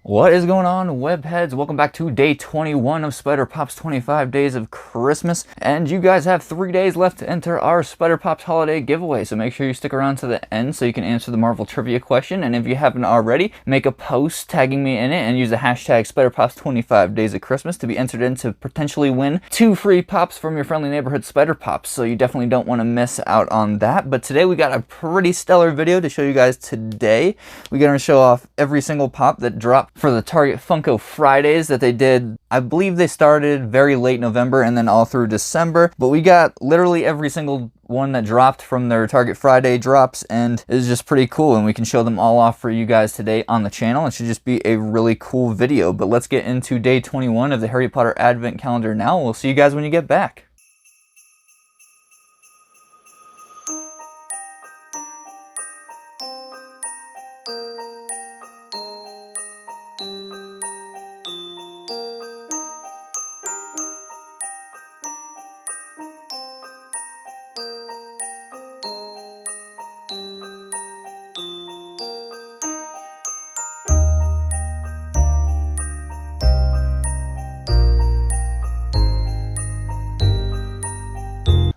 What is going on, webheads? Welcome back to day 21 of SpiderPops 25 Days of Christmas. And you guys have 3 days left to enter our SpiderPops holiday giveaway. So make sure you stick around to the end so you can answer the Marvel trivia question. And if you haven't already, make a post tagging me in it and use the hashtag SpiderPops 25 Days of Christmas to be entered in to potentially win 2 free pops from your friendly neighborhood SpiderPops. So you definitely don't want to miss out on that. But today we got a pretty stellar video to show you guys today. We're going to show off every single pop that dropped for the Target Funko Fridays that they did. I believe they started very late November and then all through December, but we got literally every single one that dropped from their Target Friday drops, and it's just pretty cool, and we can show them all off for you guys today on the channel. It should just be a really cool video. But let's get into day 21 of the Harry Potter Advent Calendar now. We'll see you guys when you get back.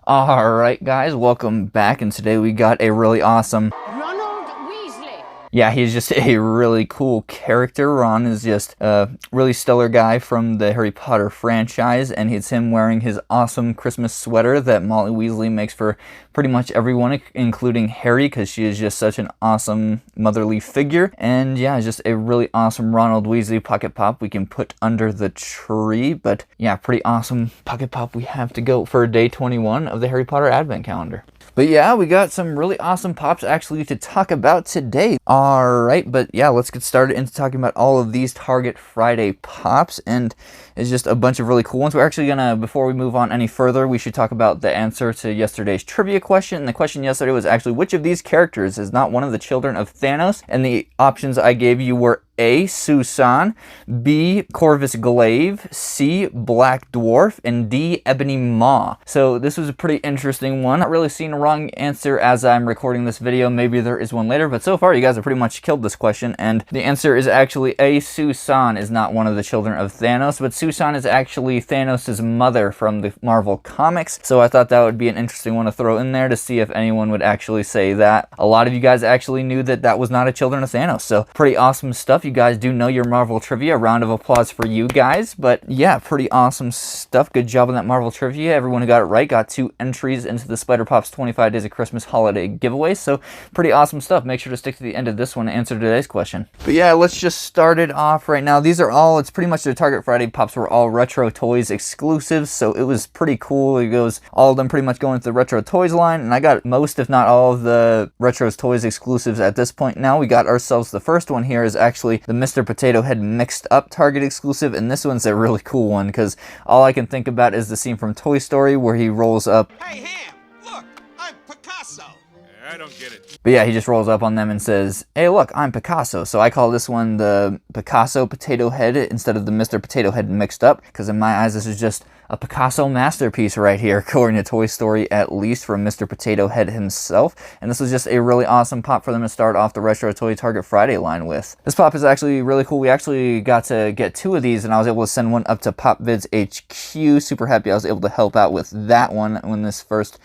Alright guys, welcome back, and today we got a really awesome Ronald Weasley. Yeah, he's just a really cool character. Ron is just a really stellar guy from the Harry Potter franchise, and it's him wearing his awesome Christmas sweater that Molly Weasley makes for pretty much everyone, including Harry, because she is just such an awesome motherly figure. And yeah, it's just a really awesome Ronald Weasley pocket pop we can put under the tree. But yeah, pretty awesome pocket pop we have to go for day 21 of the Harry Potter Advent Calendar. But yeah, we got some really awesome pops actually to talk about today. Alright, but yeah, let's get started into talking about all of these Target Friday pops, and it's just a bunch of really cool ones. We're actually gonna, before we move on any further, we should talk about the answer to yesterday's trivia question. And the question yesterday was actually, which of these characters is not one of the children of Thanos? And the options I gave you were A. Susan, B. Corvus Glaive, C. Black Dwarf, and D. Ebony Maw. So this was a pretty interesting one. Not really seeing a wrong answer as I'm recording this video. Maybe there is one later, but so far you guys have pretty much killed this question, and the answer is actually A. Susan is not one of the children of Thanos, but Susan is actually Thanos' mother from the Marvel Comics. So I thought that would be an interesting one to throw in there to see if anyone would actually say that. A lot of you guys actually knew that that was not a children of Thanos, so pretty awesome stuff. You guys do know your Marvel trivia. A round of applause for you guys. But yeah, pretty awesome stuff. Good job on that Marvel trivia. Everyone who got it right got 2 entries into the SpiderPops 25 Days of Christmas holiday giveaway. So pretty awesome stuff. Make sure to stick to the end of this one to answer today's question. But yeah, let's just start it off right now. These are all, it's pretty much the Target Friday pops were all Retro Toys exclusives, so it was pretty cool. It goes, all of them pretty much going to the Retro Toys line, and I got most, if not all, of the Retro Toys exclusives at this point. Now we got ourselves, the first one here is actually the Mr. Potato Head mixed up Target exclusive, and this one's a really cool one because all I can think about is the scene from Toy Story where he rolls up. Hey, Ham, look, I'm Picasso. I don't get it. But yeah, he just rolls up on them and says, hey, look, I'm Picasso. So I call this one the Picasso Potato Head instead of the Mr. Potato Head mixed up, because in my eyes, this is just a Picasso masterpiece right here, according to Toy Story, at least, from Mr. Potato Head himself. And this was just a really awesome pop for them to start off the Retro Toy Target Friday line with. This pop is actually really cool. We actually got to get 2 of these, and I was able to send one up to PopVids HQ. Super happy I was able to help out with that one when this first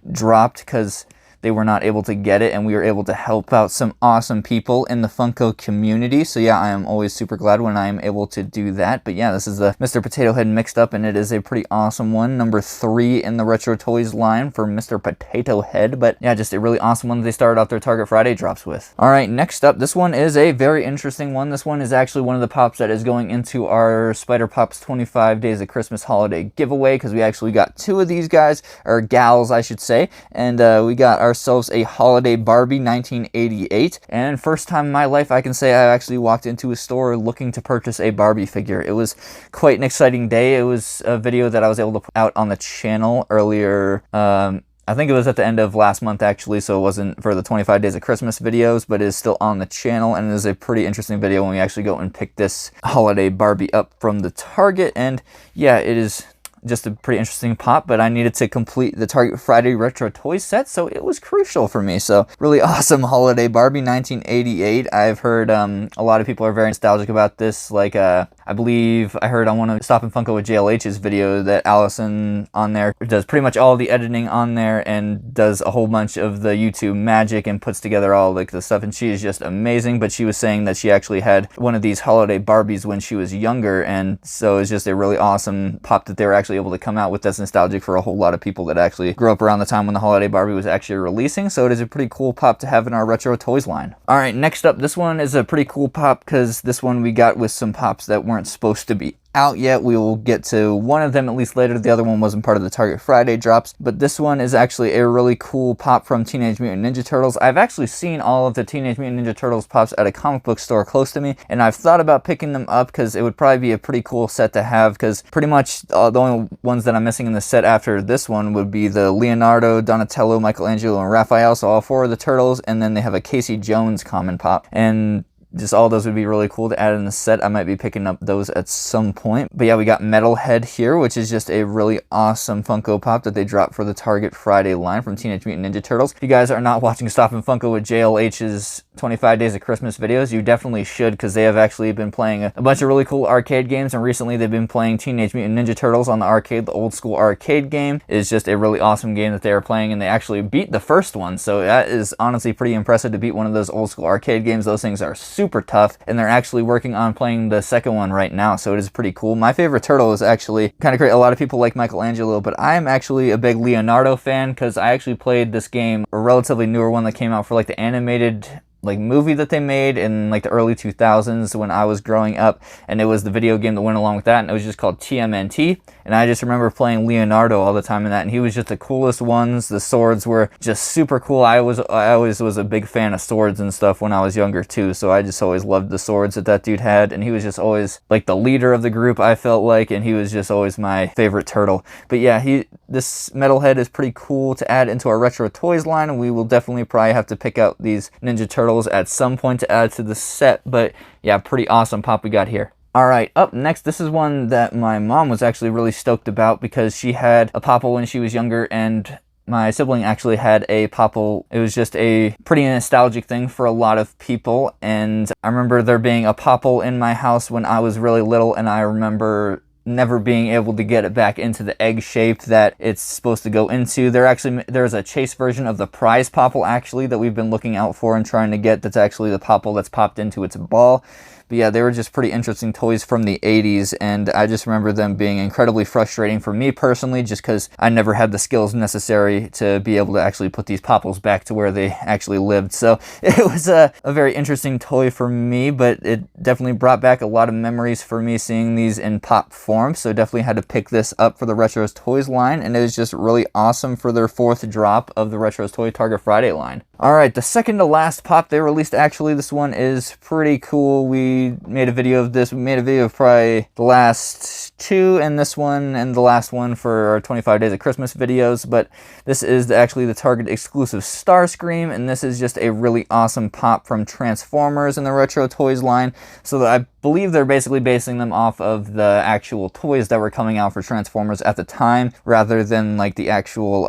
dropped, because they were not able to get it, and we were able to help out some awesome people in the Funko community. So yeah, I am always super glad when I am able to do that. But yeah, this is the Mr. Potato Head mixed up, and it is a pretty awesome one. Number 3 in the Retro Toys line for Mr. Potato Head. But yeah, just a really awesome one that they started off their Target Friday drops with. Alright, next up, this one is a very interesting one. This one is actually one of the pops that is going into our SpiderPops 25 Days of Christmas holiday giveaway, because we actually got 2 of these guys, or gals I should say, and we got ourselves a Holiday Barbie 1988. And first time in my life I can say I actually walked into a store looking to purchase a Barbie figure. It was quite an exciting day. It was a video that I was able to put out on the channel earlier. I think it was at the end of last month actually, so it wasn't for the 25 Days of Christmas videos, but it is still on the channel, and it is a pretty interesting video when we actually go and pick this Holiday Barbie up from the Target. And yeah, it is just a pretty interesting pop, but I needed to complete the Target Friday Retro Toy set, so it was crucial for me. So really awesome holiday Barbie, 1988. I've heard a lot of people are very nostalgic about this. Like I believe I heard on one of Stop and Funko with JLH's video that Allison on there does pretty much all the editing on there and does a whole bunch of the YouTube magic and puts together all like the stuff, and she is just amazing. But she was saying that she actually had one of these holiday Barbies when she was younger, and so it's just a really awesome pop that they were actually able to come out with that's nostalgic for a whole lot of people that actually grew up around the time when the holiday Barbie was actually releasing. So it is a pretty cool pop to have in our retro toys line. All right, next up, this one is a pretty cool pop because this one we got with some pops that weren't supposed to be out yet. We will get to one of them at least later. The other one wasn't part of the Target Friday drops, but this one is actually a really cool pop from Teenage Mutant Ninja Turtles. I've actually seen all of the Teenage Mutant Ninja Turtles pops at a comic book store close to me, and I've thought about picking them up because it would probably be a pretty cool set to have, because pretty much the only ones that I'm missing in the set after this one would be the Leonardo, Donatello, Michelangelo, and Raphael, so all four of the Turtles, and then they have a Casey Jones common pop, and just all those would be really cool to add in the set. I might be picking up those at some point. But yeah, we got Metalhead here, which is just a really awesome Funko Pop that they dropped for the Target Friday line from Teenage Mutant Ninja Turtles. If you guys are not watching Stop and Funko with JLH's 25 Days of Christmas videos, you definitely should, because they have actually been playing a bunch of really cool arcade games, and recently they've been playing Teenage Mutant Ninja Turtles on the arcade. The old school arcade game is just a really awesome game that they are playing, and they actually beat the first one, so that is honestly pretty impressive to beat one of those old school arcade games. Those things are super tough, and they're actually working on playing the second one right now, so it is pretty cool. My favorite turtle is actually kind of great. A lot of people like Michelangelo, but I am actually a big Leonardo fan, because I actually played this game, a relatively newer one that came out for like the animated movie that they made in like the early 2000s when I was growing up, and it was the video game that went along with that, and it was just called TMNT, and I just remember playing Leonardo all the time in that, and he was just the coolest ones. The swords were just super cool. I always was a big fan of swords and stuff when I was younger too, so I just always loved the swords that dude had, and he was just always like the leader of the group, I felt like, and he was just always my favorite turtle. But yeah, this Metalhead is pretty cool to add into our retro toys line, and we will definitely probably have to pick out these Ninja Turtles at some point to add to the set. But yeah, pretty awesome pop we got here. Alright, up next, this is one that my mom was actually really stoked about, because she had a Popple when she was younger, and my sibling actually had a Popple. It was just a pretty nostalgic thing for a lot of people, and I remember there being a Popple in my house when I was really little, and I remember never being able to get it back into the egg shape that it's supposed to go into. There's a chase version of the prize Popple actually that we've been looking out for and trying to get, that's actually the Popple that's popped into its ball. But yeah, they were just pretty interesting toys from the 80s, and I just remember them being incredibly frustrating for me personally, just because I never had the skills necessary to be able to actually put these Popples back to where they actually lived. So it was a very interesting toy for me, but it definitely brought back a lot of memories for me seeing these in pop form, so definitely had to pick this up for the Retros Toys line, and it was just really awesome for their fourth drop of the Retros Toy Target Friday line. Alright, the second to last pop they released, actually this one is pretty cool. We made a video of this. We made a video of probably the last two, and this one, and the last one for our 25 Days of Christmas videos, but this is actually the Target exclusive Starscream, and this is just a really awesome pop from Transformers in the Retro Toys line. So I believe they're basically basing them off of the actual toys that were coming out for Transformers at the time, rather than like the actual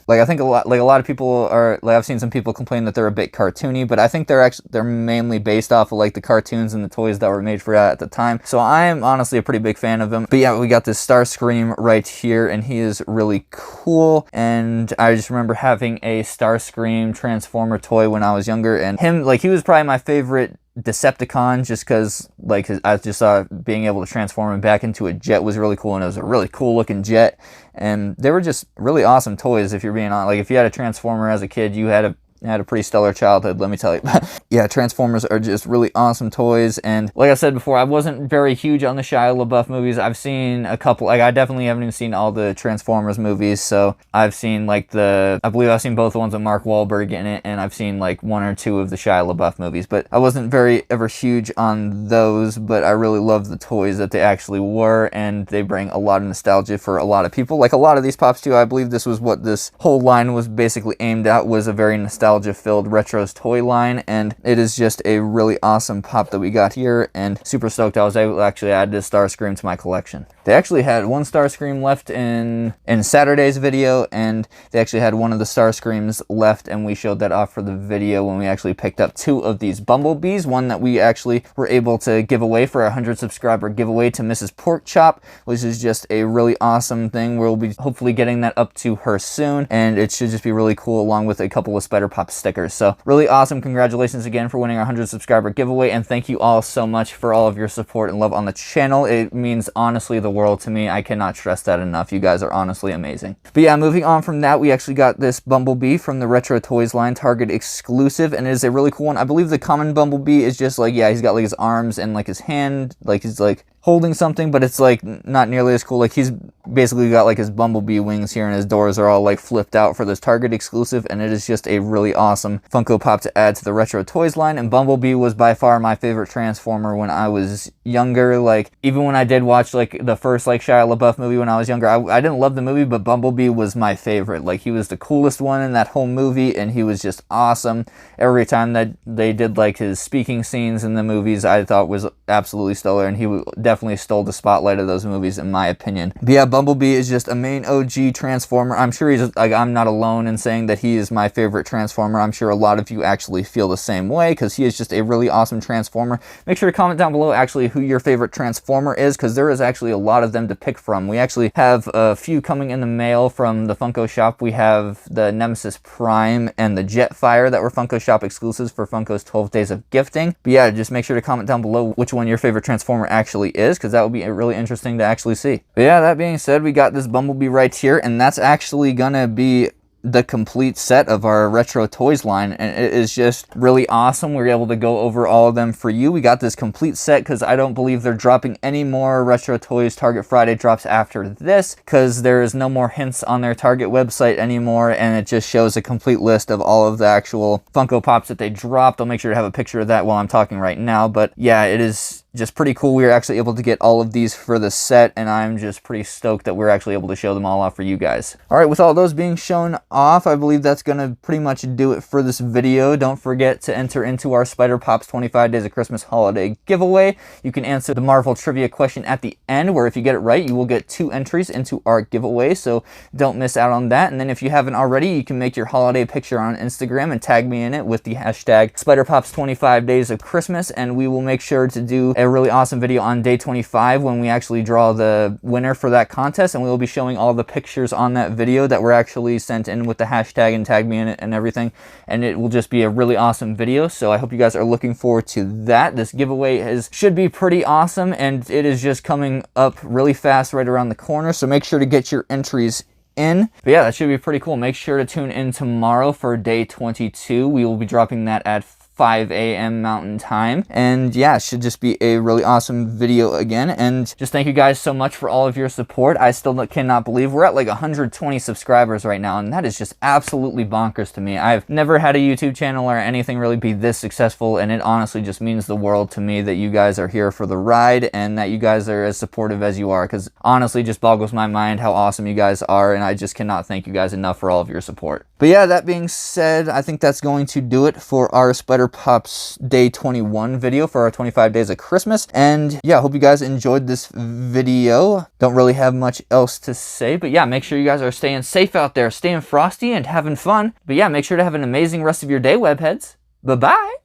like I think a lot of people are like, I've seen some people complain that they're a bit cartoony, but I think they're mainly based off of like the cartoons and the toys that were made for that at the time. So I am honestly a pretty big fan of them. But yeah, we got this Starscream right here, and he is really cool, and I just remember having a Starscream Transformer toy when I was younger, and he was probably my favorite Decepticon, just because like I just saw being able to transform him back into a jet was really cool, and it was a really cool looking jet, and they were just really awesome toys. If you're being honest, like if you had a Transformer as a kid, you had a pretty stellar childhood, let me tell you. Yeah, Transformers are just really awesome toys, and like I said before, I wasn't very huge on the Shia LaBeouf movies. I've seen a couple, like I definitely haven't even seen all the Transformers movies, so I've seen like I believe I've seen both the ones with Mark Wahlberg in it, and I've seen like one or two of the Shia LaBeouf movies, but I wasn't ever huge on those, but I really love the toys that they actually were, and they bring a lot of nostalgia for a lot of people. Like a lot of these pops too, I believe this was what this whole line was basically aimed at, was a very nostalgic nostalgia-filled Retros toy line, and it is just a really awesome pop that we got here, and super stoked I was able to actually add this Starscream to my collection. They actually had one Starscream left in Saturday's video, and they actually had one of the Starscreams left, and we showed that off for the video when we actually picked up 2 of these Bumble Bees, one that we actually were able to give away for a 100 subscriber giveaway to Mrs. Porkchop, which is just a really awesome thing. We'll be hopefully getting that up to her soon, and it should just be really cool, along with a couple of SpiderPops stickers. So really awesome. Congratulations again for winning our 100 subscriber giveaway, and thank you all so much for all of your support and love on the channel. It means honestly the world to me. I cannot stress that enough. You guys are honestly amazing. But yeah, moving on from that, we actually got this Bumble Bee from the Retro Toys line, Target exclusive, and it is a really cool one. I believe the common Bumble Bee is just like, yeah, he's got like his arms and like his hand, like he's like holding something, but it's like not nearly as cool. Like he's basically got like his Bumblebee wings here, and his doors are all like flipped out for this Target exclusive, and it is just a really awesome Funko Pop to add to the Retro Toys line. And Bumblebee was by far my favorite Transformer when I was younger. Like even when I did watch like the first like Shia LaBeouf movie when I was younger, I didn't love the movie, but Bumblebee was my favorite. Like he was the coolest one in that whole movie, and he was just awesome. Every time that they did like his speaking scenes in the movies, I thought was absolutely stellar, and he definitely stole the spotlight of those movies in my opinion. But yeah, Bumblebee is just a main OG Transformer. I'm sure he's like, I'm not alone in saying that he is my favorite Transformer. I'm sure a lot of you actually feel the same way, because he is just a really awesome Transformer. Make sure to comment down below actually who your favorite Transformer is, because there is actually a lot of them to pick from. We actually have a few coming in the mail from the Funko shop. We have the Nemesis Prime and the Jetfire that were Funko shop exclusives for Funko's 12 Days of Gifting. But yeah, just make sure to comment down below which one your favorite Transformer actually is, because that would be really interesting to actually see. But yeah, that being said, we got this Bumblebee right here, and that's actually gonna be the complete set of our Retro Toys line, and it is just really awesome. We were able to go over all of them for you. We got this complete set because I don't believe they're dropping any more Retro Toys Target Friday drops after this, because there is no more hints on their Target website anymore, and it just shows a complete list of all of the actual Funko Pops that they dropped. I'll make sure to have a picture of that while I'm talking right now, but yeah, it is just pretty cool. We were actually able to get all of these for the set, and I'm just pretty stoked that we're actually able to show them all off for you guys. All right, with all those being shown off, I believe that's gonna pretty much do it for this video. Don't forget to enter into our SpiderPops 25 Days of Christmas holiday giveaway. You can answer the Marvel trivia question at the end, where if you get it right, you will get 2 entries into our giveaway, so don't miss out on that. And then if you haven't already, you can make your holiday picture on Instagram and tag me in it with the hashtag SpiderPops 25 Days of Christmas, and we will make sure to do a really awesome video on day 25 when we actually draw the winner for that contest, and we will be showing all the pictures on that video that were actually sent in with the hashtag and tag me in it and everything, and it will just be a really awesome video. So I hope you guys are looking forward to that. This giveaway should be pretty awesome, and it is just coming up really fast right around the corner, so make sure to get your entries in. But yeah, that should be pretty cool. Make sure to tune in tomorrow for day 22. We will be dropping that at 5 a.m. Mountain Time. And yeah, it should just be a really awesome video again. And just thank you guys so much for all of your support. I still cannot believe we're at like 120 subscribers right now, and that is just absolutely bonkers to me. I've never had a YouTube channel or anything really be this successful, and it honestly just means the world to me that you guys are here for the ride and that you guys are as supportive as you are, because honestly it just boggles my mind how awesome you guys are, and I just cannot thank you guys enough for all of your support. But yeah, that being said, I think that's going to do it for our SpiderPops Day 21 video for our 25 Days of Christmas. And yeah, I hope you guys enjoyed this video. Don't really have much else to say, but yeah, make sure you guys are staying safe out there, staying frosty and having fun. But yeah, make sure to have an amazing rest of your day, webheads. Bye-bye.